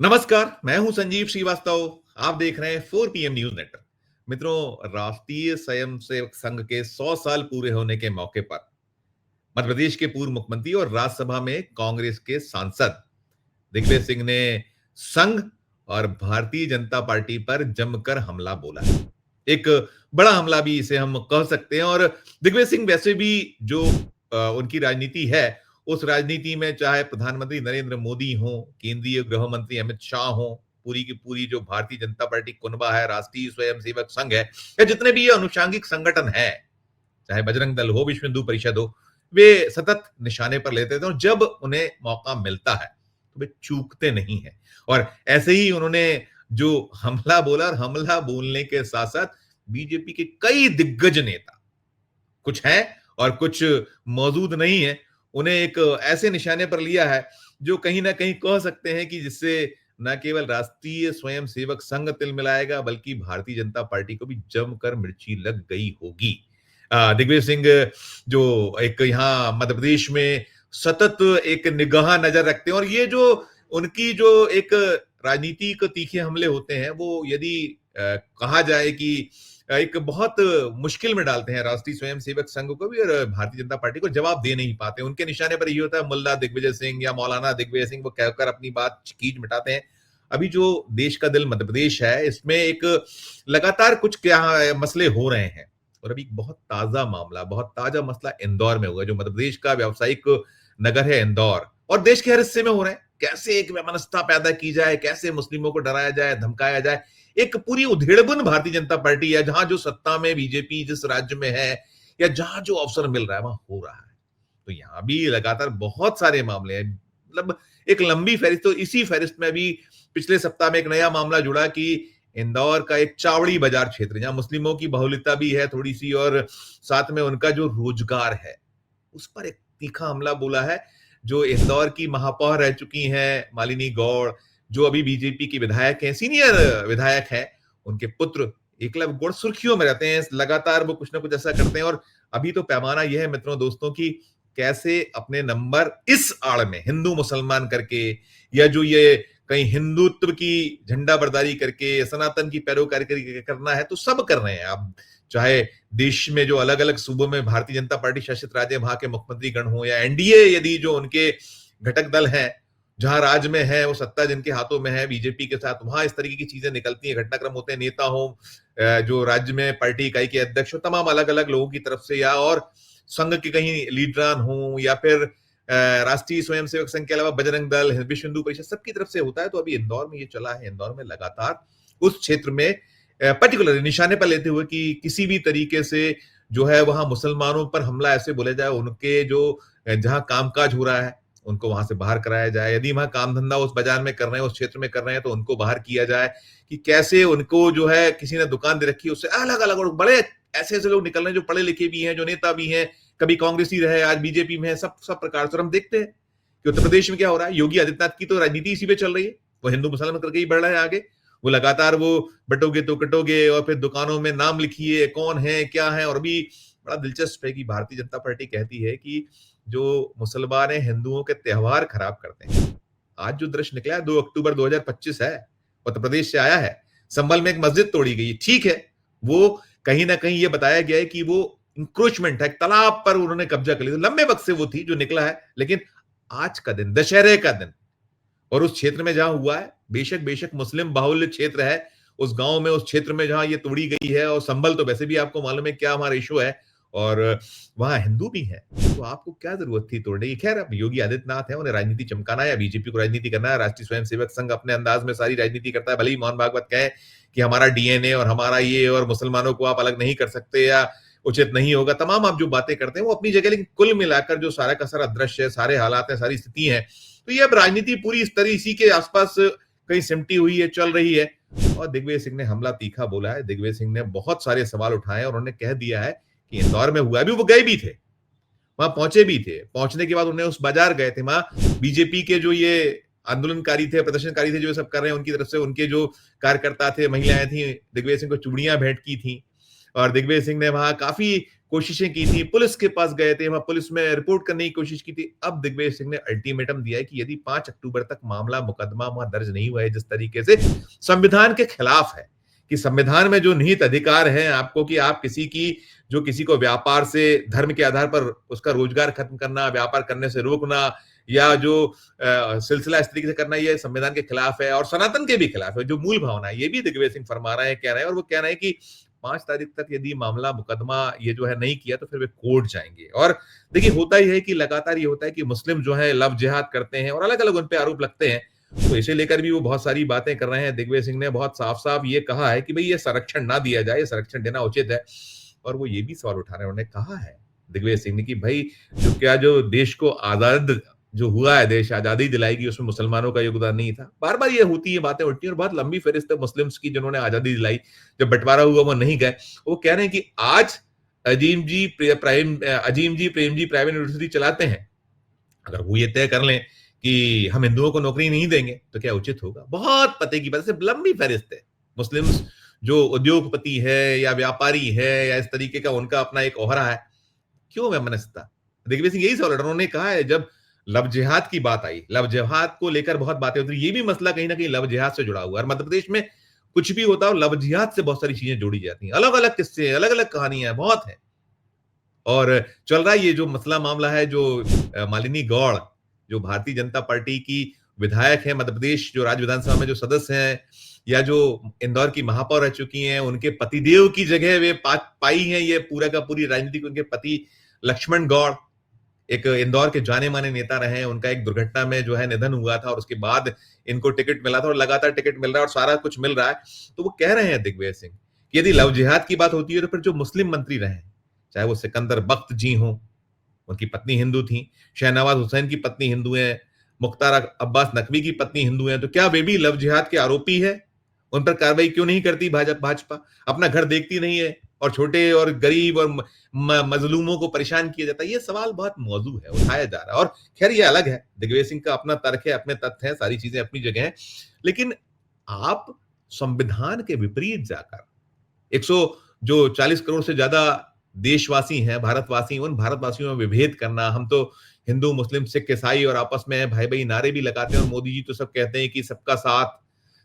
नमस्कार, मैं हूं संजीव श्रीवास्तव। आप देख रहे हैं 4 पीएम न्यूज नेटवर्क। मित्रों, राष्ट्रीय स्वयंसेवक संघ के 100 साल पूरे होने के मौके पर मध्य प्रदेश के पूर्व मुख्यमंत्री और राज्यसभा में कांग्रेस के सांसद दिग्विजय सिंह ने संघ और भारतीय जनता पार्टी पर जमकर हमला बोला है। एक बड़ा हमला भी इसे हम कह सकते हैं। और दिग्विजय सिंह वैसे भी जो उनकी राजनीति है, उस राजनीति में चाहे प्रधानमंत्री नरेंद्र मोदी हो, केंद्रीय गृह मंत्री अमित शाह हो, पूरी की पूरी जो भारतीय जनता पार्टी कुनबा है, राष्ट्रीय स्वयंसेवक संघ है, या जितने भी ये अनुषांगिक संगठन है, चाहे बजरंग दल हो, विश्व हिंदू परिषद हो, वे सतत निशाने पर लेते थे और जब उन्हें मौका मिलता है तो वे चूकते नहीं है। और ऐसे ही उन्होंने जो हमला बोला, और हमला बोलने के साथ साथ बीजेपी के कई दिग्गज नेता, कुछ हैं और कुछ मौजूद नहीं है, उन्हें एक ऐसे निशाने पर लिया है जो कहीं ना कहीं कह सकते हैं कि जिससे न केवल राष्ट्रीय स्वयंसेवक संघ तिल मिलाएगा, बल्कि भारतीय जनता पार्टी को भी जमकर मिर्ची लग गई होगी। दिग्विजय सिंह जो एक यहाँ मध्य प्रदेश में सतत एक निगाह नजर रखते हैं, और ये जो उनकी जो एक राजनीतिक तीखे हमले होते हैं, वो यदि कहा जाए कि एक बहुत मुश्किल में डालते हैं राष्ट्रीय स्वयंसेवक संघ को भी, और भारतीय जनता पार्टी को जवाब दे नहीं पाते। उनके निशाने पर ये होता है मुल्ला दिग्विजय सिंह या मौलाना दिग्विजय सिंह, वो कहकर अपनी बात खींच मिटाते हैं। अभी जो देश का दिल मध्य प्रदेश है, इसमें एक लगातार कुछ क्या मसले हो रहे हैं, और अभी बहुत ताजा मामला, बहुत ताजा मसला इंदौर में हुआ, जो मध्य प्रदेश का व्यावसायिक नगर है इंदौर, और देश के हर हिस्से में हो रहे हैं। कैसे एक वैमनस्यता पैदा की जाए, कैसे मुस्लिमों को डराया जाए, धमकाया जाए, एक पूरी उधेड़बुन भारतीय जनता पार्टी है। जहां जो सत्ता में बीजेपी जिस राज्य में है, या जहां जो अवसर मिल रहा है, वहां हो रहा है। तो यहां भी लगातार बहुत सारे मामले हैं, मतलब एक लंबी फहरिस्त। तो इसी फहरिस्त में भी पिछले सप्ताह में एक नया मामला जुड़ा कि इंदौर का एक चावड़ी बाजार क्षेत्र, जहां मुस्लिमों की बहुलता भी है थोड़ी सी, और साथ में उनका जो रोजगार है, उस पर एक तीखा हमला बोला है। जो इंदौर की महापौर रह चुकी हैं मालिनी गौड़, जो अभी बीजेपी की विधायक हैं, सीनियर विधायक हैं, उनके पुत्र एकलव्य गौड़ सुर्खियों में रहते हैं। लगातार वो कुछ ना कुछ ऐसा करते हैं, और अभी तो पैमाना यह है मित्रों, दोस्तों, की कैसे अपने नंबर इस आड़ में हिंदू मुसलमान करके, या जो ये कहीं हिंदुत्व की झंडा बरदारी करके, सनातन की पैरोकारी करके करना है, तो सब कर रहे हैं। अब चाहे देश में जो अलग अलग सूबों में भारतीय जनता पार्टी शासित राज्य, वहां के मुख्यमंत्री गण हो, या एनडीए यदि जो उनके घटक दल हैं, जहां राज्य में है, वो सत्ता जिनके हाथों में है बीजेपी के साथ, वहां इस तरीके की चीजें निकलती हैं, घटनाक्रम होते हैं। नेता हो, जो राज्य में पार्टी इकाई के अध्यक्ष हो, तमाम अलग अलग लोगों की तरफ से, या और संघ के कहीं लीडरान हो, या फिर राष्ट्रीय स्वयंसेवक संघ के अलावा बजरंग दल, विश्व हिंदू परिषद, सबकी तरफ से होता है। तो अभी इंदौर में ये चला है। इंदौर में लगातार उस क्षेत्र में पर्टिकुलर निशाने पर लेते हुए कि किसी भी तरीके से जो है वहां मुसलमानों पर हमला ऐसे बोले जाए, उनके जो जहां कामकाज हो रहा है, उनको वहां से बाहर कराया जाए। यदि वहां काम धंधा उस बाजार में कर रहे हैं, उस क्षेत्र में कर रहे हैं, तो उनको बाहर किया जाए। कि कैसे उनको जो है किसी ने दुकान दे रखी है, उससे अलग अलग, और बड़े ऐसे ऐसे लोग निकल रहे हैं जो पढ़े लिखे भी हैं, जो नेता भी हैं, कभी कांग्रेसी रहे, आज बीजेपी में है, सब सब प्रकार से। हम देखते हैं कि उत्तर प्रदेश में क्या हो रहा है। योगी आदित्यनाथ की तो राजनीति इसी पे चल रही है, वो हिंदू मुसलमान करके ही बढ़ रहा है आगे। वो लगातार वो बटोगे तो कटोगे, और फिर दुकानों में नाम लिखिए, कौन है क्या है। और अभी बड़ा दिलचस्प है कि भारतीय जनता पार्टी कहती है कि जो मुसलमान है, हिंदुओं के त्योहार खराब करते हैं। आज जो दृश्य निकला है, 2 अक्टूबर 2025 है, उत्तर प्रदेश से आया है। संभल में एक मस्जिद तोड़ी गई, ठीक है, वो कहीं ना कहीं ये बताया गया है कि वो इंक्रोचमेंट है, तालाब पर उन्होंने कब्जा कर लिया। लंबे वक्त से वो थी जो निकला है, लेकिन आज का दिन, दशहरे का दिन, और उस क्षेत्र में जहां हुआ है, बेशक बेशक मुस्लिम बाहुल्य क्षेत्र है, उस गांव में, उस क्षेत्र में जहां ये तोड़ी गई है, और संभल तो वैसे भी आपको मालूम है क्या हमारा इशू है, और वहां हिंदू भी है, तो आपको क्या जरूरत थी तोड़ने की। खैर, अब योगी आदित्यनाथ है, उन्हें राजनीति चमकाना है, या बीजेपी को राजनीति करना है। राष्ट्रीय स्वयंसेवक संघ अपने अंदाज में सारी राजनीति करता है। भले ही मोहन भागवत कहे कि हमारा डीएनए और हमारा ये, और मुसलमानों को आप अलग नहीं कर सकते, या उचित नहीं होगा, तमाम आप जो बातें करते हैं वो अपनी जगह, लेकिन कुल मिलाकर जो सारा का सारा दृश्य है, सारे हालात है, सारी स्थिति है, तो ये अब राजनीति पूरी इस तरह इसी के आसपास कहीं सिमटी हुई है, चल रही है। और दिग्विजय सिंह ने हमला तीखा बोला है। दिग्विजय सिंह ने बहुत सारे सवाल उठाए, और उन्होंने कह दिया है कि इंदौर में हुआ, अभी वो गए भी थे, वहां पहुंचे भी थे। पहुंचने के बाद उन्हें उस बाजार गए थे, वहां बीजेपी के जो ये आंदोलनकारी थे, प्रदर्शनकारी थे, जो सब कर रहे हैं, उनकी तरफ से उनके जो कार्यकर्ता थे, महिलाएं थी, दिग्विजय सिंह को चूड़ियां भेंट की थी। और दिग्विजय सिंह ने वहां काफी कोशिशें की थी, पुलिस के पास गए थे, वहां पुलिस में रिपोर्ट करने की कोशिश की थी। अब दिग्विजय सिंह ने अल्टीमेटम दिया है कि यदि 5 अक्टूबर तक मामला मुकदमा वहां दर्ज नहीं हुआ है जिस तरीके से संविधान के खिलाफ है, कि संविधान में जो निहित अधिकार है आपको कि आप किसी को व्यापार से धर्म के आधार पर उसका रोजगार खत्म करना, व्यापार करने से रोकना या जो सिलसिला इस तरीके से करना, ये संविधान के खिलाफ है और सनातन के भी खिलाफ है। जो मूल भावना है, ये भी दिग्विजय सिंह फरमा रहे हैं, कह रहे हैं, और वो कह रहे हैं कि 5 तारीख तक यदि मामला मुकदमा ये जो है नहीं किया तो फिर वे कोर्ट जाएंगे। और देखिए होता ही है कि लगातार ये होता है कि मुस्लिम जो है लव जिहाद करते हैं और अलग अलग उन पे आरोप लगते हैं, तो इसे लेकर भी वो बहुत सारी बातें कर रहे हैं। दिग्विजय सिंह ने बहुत साफ साफ ये कहा है कि भाई ये संरक्षण ना दिया जाए, ये संरक्षण देना उचित है। और वो ये भी सवाल उठा रहे हैं, उन्होंने कहा है दिग्विजय सिंह ने कि भाई जो देश को आजाद जो हुआ है, देश आजादी दिलाएगी, उसमें मुसलमानों का योगदान नहीं था। बार बार ये होती है बातें उठती हैं और बहुत लंबी फहरिस्त है मुस्लिम्स की जिन्होंने आजादी दिलाई। जब बंटवारा हुआ वो नहीं गए। वो कह रहे हैं कि आज अजीम जी प्रेम जी प्राइवेट यूनिवर्सिटी चलाते हैं, अगर वो ये तय कर लें कि हम हिंदुओं को नौकरी नहीं देंगे तो क्या उचित होगा? बहुत पते की बात है, लंबी फहरिस्त है। मुस्लिम्स जो उद्योगपति है या व्यापारी है या इस तरीके का उनका अपना एक ओहरा है, क्यों वैमनस्यता? दिग्विजय सिंह यही सवाल उन्होंने कहा है। जब लव जिहाद की बात आई, लव जिहाद को लेकर बहुत बातें होती, ये भी मसला कहीं ना कहीं लव जिहाद से जुड़ा हुआ है। मध्य प्रदेश में कुछ भी होता है और लव जिहाद से बहुत सारी चीजें जोड़ी जाती हैं, अलग अलग किस्से, अलग अलग कहानियां बहुत हैं। और चल रहा है ये जो मसला मामला है, जो मालिनी गौड़ जो भारतीय जनता पार्टी की विधायक है मध्य प्रदेश, जो राज्य विधानसभा में जो सदस्य हैं या जो इंदौर की महापौर रह चुकी हैं, उनके पतिदेव की जगह वे पाई हैं, ये पूरा का पूरी राजनीति उनके पति लक्ष्मण गौड़ एक इंदौर के जाने माने नेता रहे हैं। उनका एक दुर्घटना में जो है निधन हुआ था और उसके बाद इनको टिकट मिला था और लगातार टिकट मिल रहा है और सारा कुछ मिल रहा है। तो वो कह रहे हैं दिग्विजय सिंह कि यदि लव जिहाद की बात होती है तो फिर जो मुस्लिम मंत्री रहे, चाहे वो सिकंदर बख्त जी हो, उनकी पत्नी हिंदू थी, शहनवाज हुसैन की पत्नी हिंदू है, मुख्तार अब्बास नकवी की पत्नी हिंदू है, तो क्या वे भी लव जिहाद के आरोपी है? उन पर कार्रवाई क्यों नहीं करती भाजपा? अपना घर देखती नहीं है और छोटे और गरीब और मजलूमों को परेशान किया जाता है। ये सवाल बहुत मौजू है, उठाया जा रहा है। और खैर ये अलग है, दिग्विजय सिंह का अपना तर्क है, अपने तथ्य हैं, सारी चीजें अपनी जगह हैं। लेकिन आप संविधान के विपरीत जाकर 100 जो 40 करोड़ से ज्यादा देशवासी हैं, भारतवासी, उन भारतवासियों में विभेद करना, हम तो हिंदू मुस्लिम सिख ईसाई और आपस में भाई भाई नारे भी लगाते हैं और मोदी जी तो सब कहते हैं कि सबका साथ,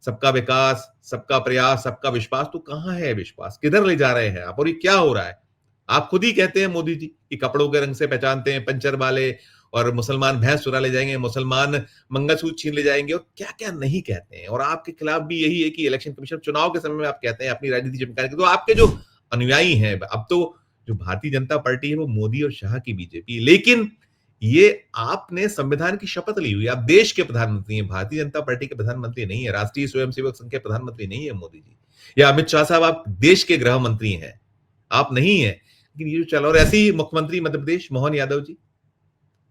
सबका विकास, सबका प्रयास, सबका विश्वास। तो कहां है विश्वास? किधर ले जा रहे हैं आप? और ये क्या हो रहा है? आप खुद ही कहते हैं मोदी जी कि कपड़ों के रंग से पहचानते हैं पंचर वाले, और मुसलमान भैंस चुरा ले जाएंगे, मुसलमान मंगलसूत्र छीन ले जाएंगे, और क्या क्या नहीं कहते हैं। और आपके खिलाफ भी यही है कि इलेक्शन कमीशन चुनाव के समय में आप कहते हैं अपनी राजनीति चमकाने के। तो आपके जो अनुयायी हैं, अब तो जो भारतीय जनता पार्टी है वो मोदी और शाह की बीजेपी, लेकिन ये आपने संविधान की शपथ ली हुई है, आप देश के प्रधानमंत्री हैं, भारतीय जनता पार्टी के प्रधानमंत्री नहीं है, राष्ट्रीय स्वयंसेवक संघ के प्रधानमंत्री नहीं है मोदी जी या अमित शाह साहब, आप देश के गृह मंत्री हैं, आप नहीं है। लेकिन ये जो चला, और ऐसे ही मुख्यमंत्री मध्य प्रदेश मोहन यादव जी,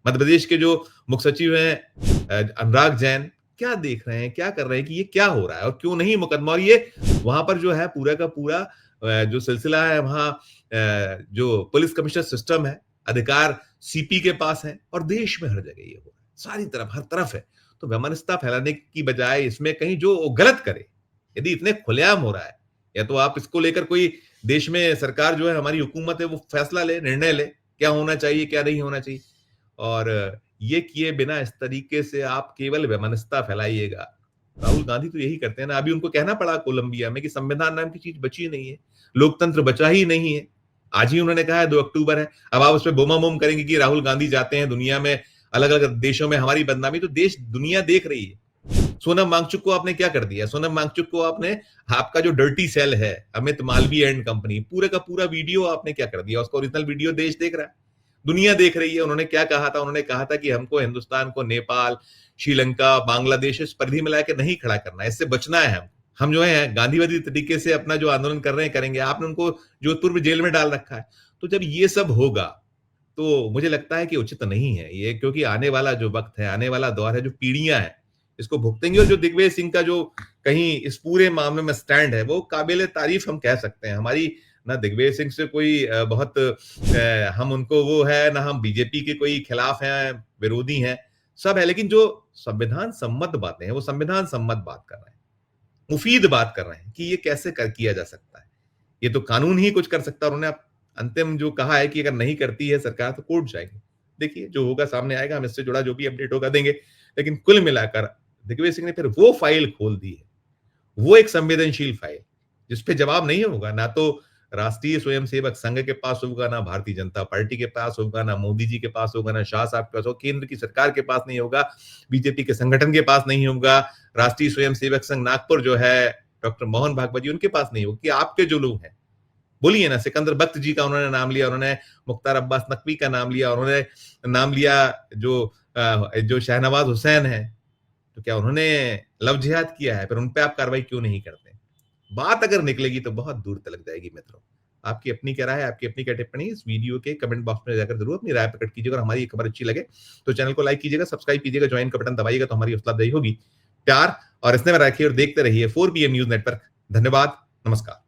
मध्य प्रदेश के जो मुख्य सचिव हैं अनुराग जैन, क्या देख रहे हैं, क्या कर रहे हैं कि ये क्या हो रहा है और क्यों नहीं मुकदमा? और ये वहां पर जो है पूरा का पूरा जो सिलसिला है, वहां जो पुलिस कमिश्नर सिस्टम है, अधिकार सीपी के पास है और देश में हर जगह ये हो रहा है, सारी तरफ हर तरफ है। तो वैमनस्यता फैलाने की बजाय इसमें कहीं जो गलत करे, यदि इतने खुलेआम हो रहा है, या तो आप इसको लेकर कोई देश में सरकार जो है, हमारी हुकूमत है, वो फैसला ले, निर्णय ले, क्या होना चाहिए क्या नहीं होना चाहिए। और ये किए बिना इस तरीके से आप केवल वैमनस्यता फैलाइएगा। राहुल गांधी तो यही करते हैं ना, अभी उनको कहना पड़ा कोलंबिया में कि संविधान नाम की चीज बची नहीं है, लोकतंत्र बचा ही नहीं है। आज ही उन्होंने कहा है 2 अक्टूबर है, अब आप उसमें बोमाबोम करेंगे कि राहुल गांधी जाते हैं दुनिया में अलग अलग देशों में हमारी बदनामी, तो देश दुनिया देख रही है। सोनम वांगचुक को आपने क्या कर दिया? सोनम वांगचुक को आपने, आपका जो डर्टी सेल है अमित मालवीय एंड कंपनी, पूरे का पूरा वीडियो आपने क्या कर दिया? उसका ओरिजिनल वीडियो देश देख रहा है, दुनिया देख रही है। उन्होंने क्या कहा था? उन्होंने कहा था कि हमको हिंदुस्तान को नेपाल, श्रीलंका, बांग्लादेश इस परिधि में लाके नहीं खड़ा करना है, इससे बचना है। हम जो है गांधीवादी तरीके से अपना जो आंदोलन कर रहे हैं करेंगे। आपने उनको जोधपुर में जेल में डाल रखा है। तो जब ये सब होगा तो मुझे लगता है कि उचित नहीं है ये, क्योंकि आने वाला जो वक्त है, आने वाला दौर है, जो पीढ़ियां हैं इसको भुगतेंगी। और जो दिग्विजय सिंह का जो कहीं इस पूरे मामले में स्टैंड है, वो काबिल तारीफ हम कह सकते हैं। हमारी ना दिग्विजय सिंह से कोई बहुत हम उनको वो है ना, हम बीजेपी के कोई खिलाफ हैं, विरोधी हैं, सब है। लेकिन जो संविधान सम्मत बातें हैं, वो संविधान सम्मत बात कर रहे हैं, मुफीद बात कर रहे हैं कि ये कैसे किया जा सकता है। ये तो कानून ही कुछ कर सकता है। उन्होंने अंतिम जो कहा है कि अगर नहीं करती है सरकार तो कोर्ट जाएंगे। देखिए जो होगा सामने आएगा, हम इससे जुड़ा जो भी अपडेट होगा देंगे। लेकिन कुल मिलाकर दिग्विजय सिंह ने फिर वो फाइल खोल दी है, वो एक संवेदनशील फाइल, जिस पे जवाब नहीं होगा, ना तो राष्ट्रीय स्वयंसेवक संघ के पास होगा, ना भारतीय जनता पार्टी के पास होगा, ना मोदी जी के पास होगा, ना शाह साहब के पास होगा, केंद्र की सरकार के पास नहीं होगा, बीजेपी के संगठन के पास नहीं होगा, राष्ट्रीय स्वयंसेवक संघ नागपुर जो है डॉक्टर मोहन भागवत जी उनके पास नहीं होगा, कि आपके जो लोग हैं बोलिए ना, सिकंदर बख्त जी का उन्होंने नाम लिया, उन्होंने मुख्तार अब्बास नकवी का नाम लिया, उन्होंने नाम लिया जो जो शाहनवाज हुसैन है, तो क्या उन्होंने लव जिहाद किया है? फिर उन पे आप कार्रवाई क्यों नहीं करते? बात अगर निकलेगी तो बहुत दूर तलक जाएगी मित्रों। आपकी अपनी क्या राय है, आपकी अपनी क्या टिप्पणी, इस वीडियो के कमेंट बॉक्स में जाकर जरूर अपनी राय प्रकट कीजिएगा और हमारी ये खबर अच्छी लगे तो चैनल को लाइक कीजिएगा, सब्सक्राइब कीजिएगा, ज्वाइन का बटन दबाइएगा तो हमारी हौसला अफजाई होगी। प्यार और स्नेह में रखिए और देखते रहिए 4 PM न्यूज नेटवर्क। धन्यवाद, नमस्कार।